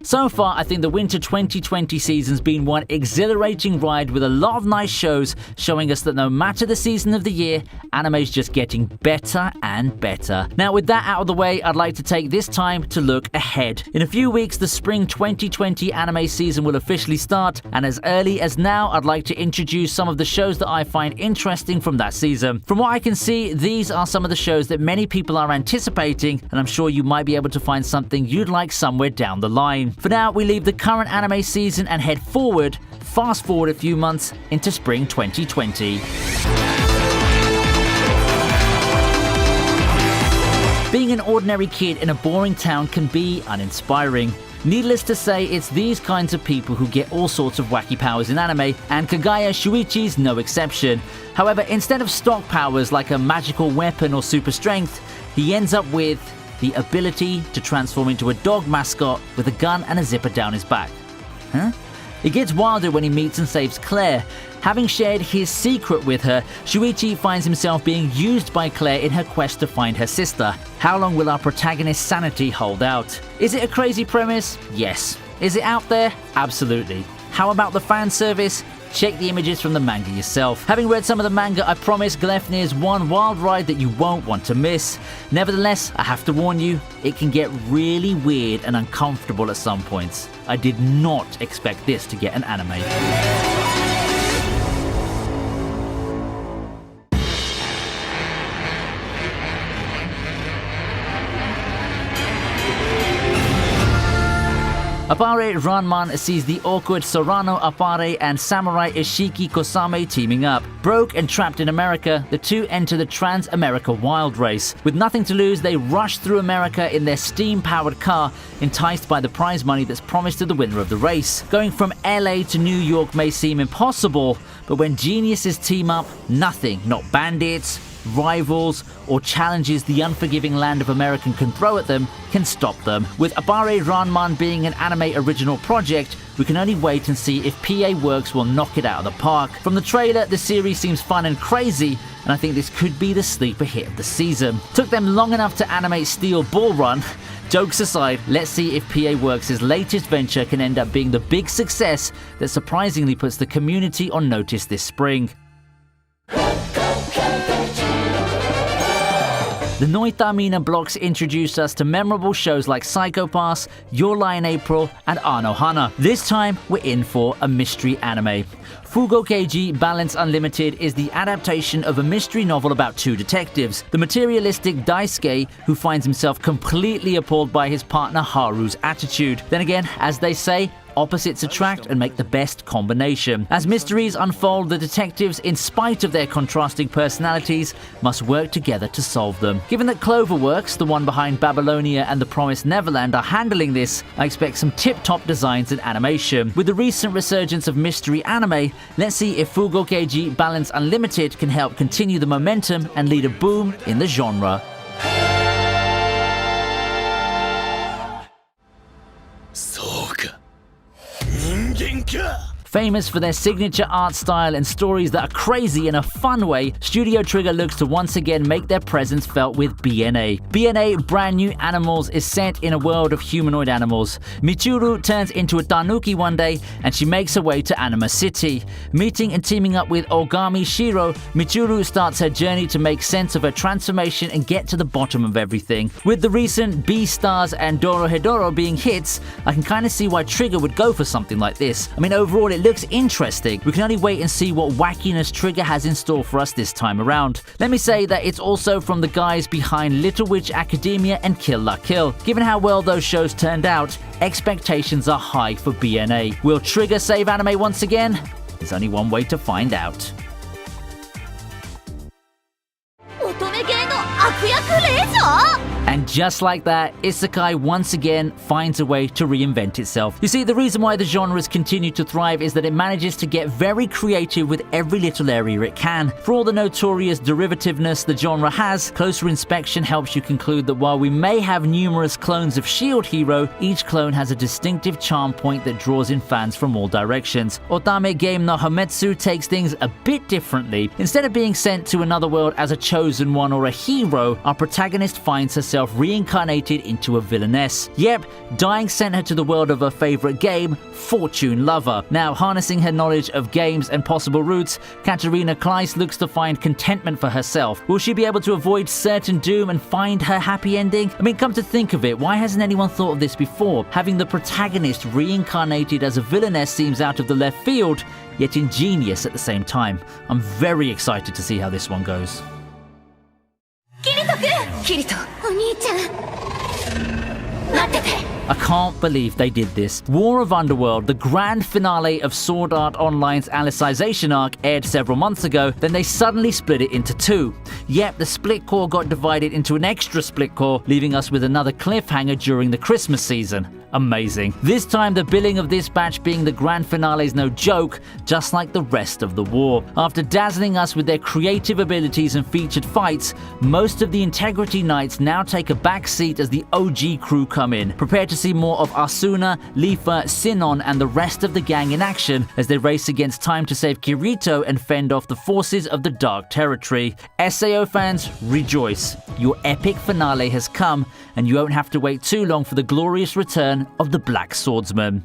So far, I think the winter 2020 season's been one exhilarating ride with a lot of nice shows showing us that no matter the season of the year, anime's just getting better and better. Now, with that out of the way, I'd like to take this time to look ahead. In a few weeks, the spring 2020 anime season will officially start, and as early as now, I'd like to introduce some of the shows that I find interesting from that season. From what I can see, these are some of the shows that many people are anticipating, and I'm sure you might be able to find something you'd like somewhere down the line. For now, we leave the current anime season and head forward, fast forward a few months into spring 2020. Being an ordinary kid in a boring town can be uninspiring. Needless to say, it's these kinds of people who get all sorts of wacky powers in anime, and Kagaya Shuichi's no exception. However, instead of stock powers like a magical weapon or super strength, he ends up with the ability to transform into a dog mascot with a gun and a zipper down his back. Huh? It gets wilder when he meets and saves Claire. Having shared his secret with her, Shuichi finds himself being used by Claire in her quest to find her sister. How long will our protagonist's sanity hold out? Is it a crazy premise? Yes. Is it out there? Absolutely. How about the fan service? Check the images from the manga yourself. Having read some of the manga, I promise Gleipnir is one wild ride that you won't want to miss. Nevertheless, I have to warn you, it can get really weird and uncomfortable at some points. I did not expect this to get an anime. Appare Ranman sees the awkward Sorano Appare and Samurai Ishiki Kosame teaming up. Broke and trapped in America, the two enter the Trans-America Wild Race. With nothing to lose, they rush through America in their steam-powered car, enticed by the prize money that's promised to the winner of the race. Going from LA to New York may seem impossible, but when geniuses team up, nothing, not bandits, rivals, or challenges the unforgiving land of America can throw at them, can stop them. With Appare Ranman being an anime original project, we can only wait and see if PA Works will knock it out of the park. From the trailer, the series seems fun and crazy, and I think this could be the sleeper hit of the season. Took them long enough to animate Steel Ball Run. Jokes aside, let's see if PA Works' latest venture can end up being the big success that surprisingly puts the community on notice this spring. The Noitamina blocks introduced us to memorable shows like Psycho Pass, Your Lie in April, and Anohana. This time, we're in for a mystery anime. Fugo Keiji Balance Unlimited is the adaptation of a mystery novel about two detectives. The materialistic Daisuke, who finds himself completely appalled by his partner Haru's attitude. Then again, as they say, opposites attract and make the best combination. As mysteries unfold, the detectives, in spite of their contrasting personalities, must work together to solve them. Given that Cloverworks, the one behind Babylonia and The Promised Neverland, are handling this, I expect some tip-top designs and animation. With the recent resurgence of mystery anime, let's see if Fugo Keiji Balance Unlimited can help continue the momentum and lead a boom in the genre. Famous for their signature art style and stories that are crazy in a fun way, Studio Trigger looks to once again make their presence felt with BNA. BNA Brand New Animals is set in a world of humanoid animals. Michiru turns into a tanuki one day, and she makes her way to Anima City. Meeting and teaming up with Ogami Shiro, Michiru starts her journey to make sense of her transformation and get to the bottom of everything. With the recent Beastars and Dorohedoro being hits, I can kind of see why Trigger would go for something like this. I mean, overall it looks interesting. We can only wait and see what wackiness Trigger has in store for us this time around. Let me say that it's also from the guys behind Little Witch Academia and Kill La Kill. Given how well those shows turned out, expectations are high for BNA. Will Trigger save anime once again? There's only one way to find out. And just like that, Isekai once again finds a way to reinvent itself. You see, the reason why the genres continue to thrive is that it manages to get very creative with every little area it can. For all the notorious derivativeness the genre has, closer inspection helps you conclude that while we may have numerous clones of Shield Hero, each clone has a distinctive charm point that draws in fans from all directions. Otame Game no Hametsu takes things a bit differently. Instead of being sent to another world as a chosen one or a hero, our protagonist finds herself reincarnated into a villainess. Yep, dying sent her to the world of her favorite game, Fortune Lover. Now, harnessing her knowledge of games and possible routes, Katarina Kleist looks to find contentment for herself. Will she be able to avoid certain doom and find her happy ending? I mean, come to think of it, why hasn't anyone thought of this before? Having the protagonist reincarnated as a villainess seems out of the left field, yet ingenious at the same time. I'm very excited to see how this one goes. I can't believe they did this. War of Underworld, the grand finale of Sword Art Online's Alicization arc, aired several months ago, then they suddenly split it into two. Yep, the split core got divided into an extra split core, leaving us with another cliffhanger during the Christmas season. Amazing. This time, the billing of this batch being the grand finale is no joke, just like the rest of the war. After dazzling us with their creative abilities and featured fights, most of the Integrity Knights now take a back seat as the OG crew come in. Prepare to see more of Asuna, Leafa, Sinon, and the rest of the gang in action as they race against time to save Kirito and fend off the forces of the Dark Territory. SAO fans, rejoice. Your epic finale has come, and you won't have to wait too long for the glorious return of the Black Swordsman.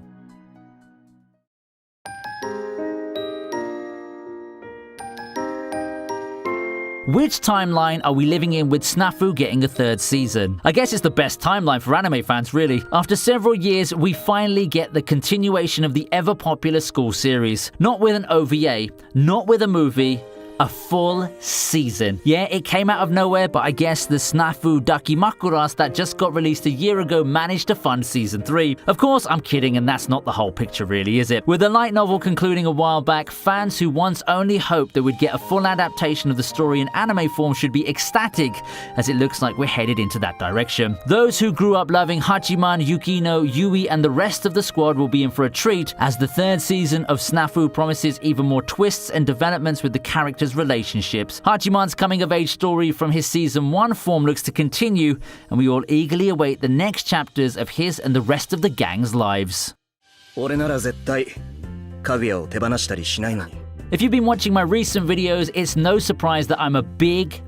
Which timeline are we living in with Snafu getting a third season? I guess it's the best timeline for anime fans, really. After several years, we finally get the continuation of the ever-popular school series. Not with an OVA, not with a movie, a full season. Yeah, it came out of nowhere, but I guess the Snafu Dakimakuras that just got released a year ago managed to fund season 3. Of course, I'm kidding, and that's not the whole picture really, is it? With the light novel concluding a while back, fans who once only hoped they would get a full adaptation of the story in anime form should be ecstatic, as it looks like we're headed into that direction. Those who grew up loving Hachiman, Yukino, Yui, and the rest of the squad will be in for a treat, as the third season of Snafu promises even more twists and developments with the characters' relationships. Hachiman's coming-of-age story from his Season 1 form looks to continue, and we all eagerly await the next chapters of his and the rest of the gang's lives. If you've been watching my recent videos, it's no surprise that I'm a big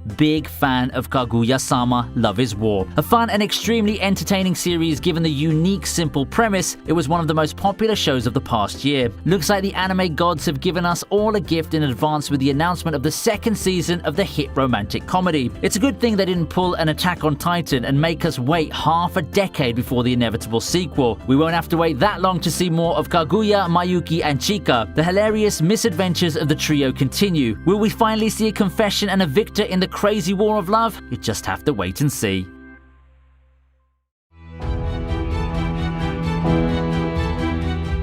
fan of Kaguya-sama Love is War. A fun and extremely entertaining series given the unique, simple premise, it was one of the most popular shows of the past year. Looks like the anime gods have given us all a gift in advance with the announcement of the second season of the hit romantic comedy. It's a good thing they didn't pull an Attack on Titan and make us wait half a decade before the inevitable sequel. We won't have to wait that long to see more of Kaguya, Mayuki, and Chika. The hilarious misadventures of the trio continue. Will we finally see a confession and a victor in the crazy war of love? You just have to wait and see.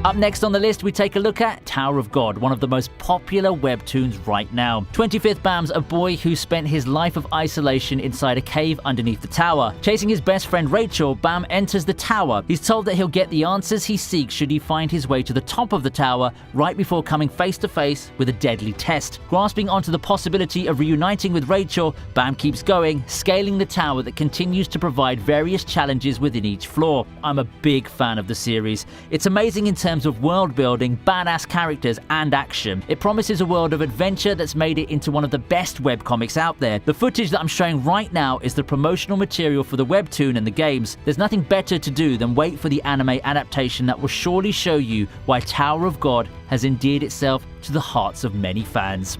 Up next on the list, we take a look at Tower of God, one of the most popular webtoons right now. 25th Bam's a boy who spent his life of isolation inside a cave underneath the tower. Chasing his best friend Rachel, Bam enters the tower. He's told that he'll get the answers he seeks should he find his way to the top of the tower right before coming face to face with a deadly test. Grasping onto the possibility of reuniting with Rachel, Bam keeps going, scaling the tower that continues to provide various challenges within each floor. I'm a big fan of the series. It's amazing in terms of world building, badass characters, and action. It promises a world of adventure that's made it into one of the best webcomics out there. The footage that I'm showing right now is the promotional material for the webtoon and the games. There's nothing better to do than wait for the anime adaptation that will surely show you why Tower of God has endeared itself to the hearts of many fans.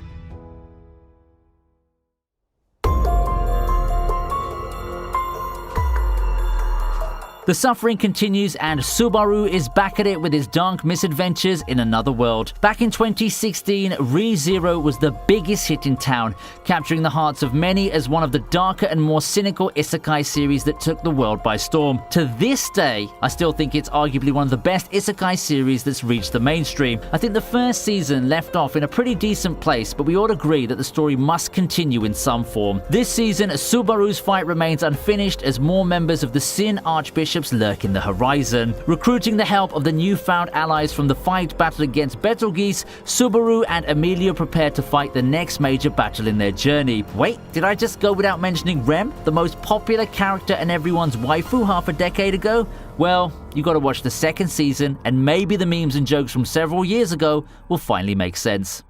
The suffering continues, and Subaru is back at it with his dark misadventures in another world. Back in 2016, Re:Zero was the biggest hit in town, capturing the hearts of many as one of the darker and more cynical isekai series that took the world by storm. To this day, I still think it's arguably one of the best isekai series that's reached the mainstream. I think the first season left off in a pretty decent place, but we all agree that the story must continue in some form. This season, Subaru's fight remains unfinished as more members of the Sin Archbishops lurk in the horizon. Recruiting the help of the newfound allies from the fight battle against Betelgeuse, Subaru and Emilia prepare to fight the next major battle in their journey. Wait, did I just go without mentioning Rem, the most popular character and everyone's waifu half a decade ago? Well, you gotta watch the second season, and maybe the memes and jokes from several years ago will finally make sense.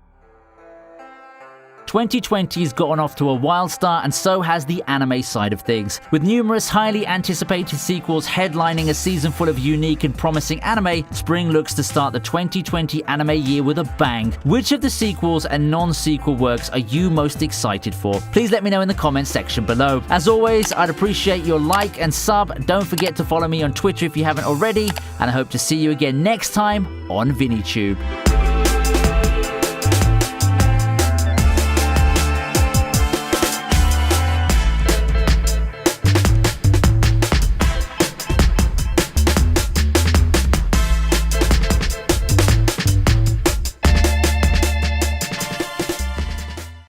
2020's gotten off to a wild start, and so has the anime side of things. With numerous highly anticipated sequels headlining a season full of unique and promising anime, spring looks to start the 2020 anime year with a bang. Which of the sequels and non-sequel works are you most excited for? Please let me know in the comments section below. As always, I'd appreciate your like and sub. Don't forget to follow me on Twitter if you haven't already, and I hope to see you again next time on VinnyTube.